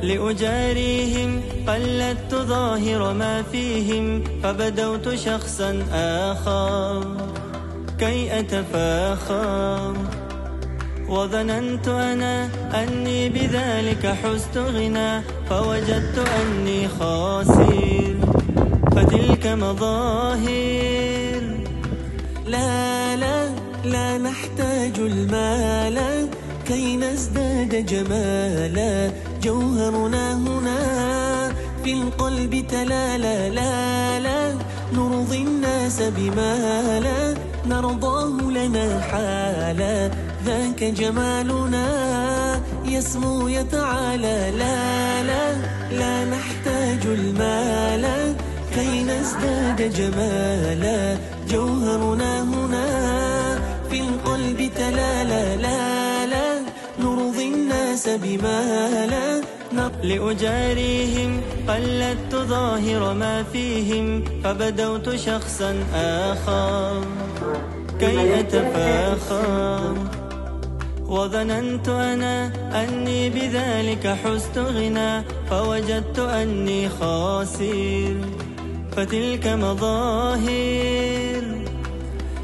لأجاريهم قلدت ظاهر ما فيهم، فبدوت شخصا آخر كي أتفاخر، وظننت أنا أني بذلك حزت غنى، فوجدت أني خاسر، فتلك مظاهر. لا لا لا نحتاج المال كي نزداد جمالا، جوهرنا هنا في القلب تلالا. لا لا نرضي الناس بما لا نرضاه لنا حالا، ذاك جمالنا يسمو يتعالى. لا لا لا نحتاج المال كي نزداد جمالا، جوهرنا هنا في القلب تلالا. لا لا نرضي الناس بما لا لأجاريهم قلدت ظاهر ما فيهم، فبدوت شخصا آخر كي أتفاخر، وظننت أنا أني بذلك حزت غنى، فوجدت أني خاسر، فتلك مظاهر.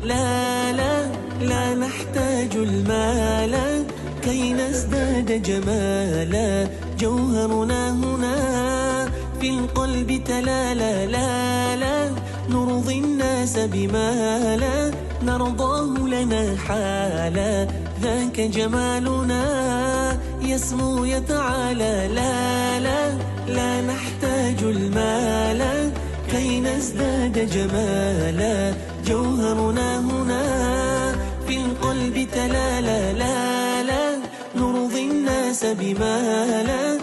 لا لا لا نحتاج المال كي نزداد جمالا، جوهرنا هنا في القلب تلالا. لا لا نرضي الناس بما لا نرضاه لنا حالا، ذاك جمالنا يسمو يتعالى. لا لا لا نحتاج المال كي نزداد جمالا، جوهرنا هنا في القلب تلالا. لا لا نرضي الناس بما لا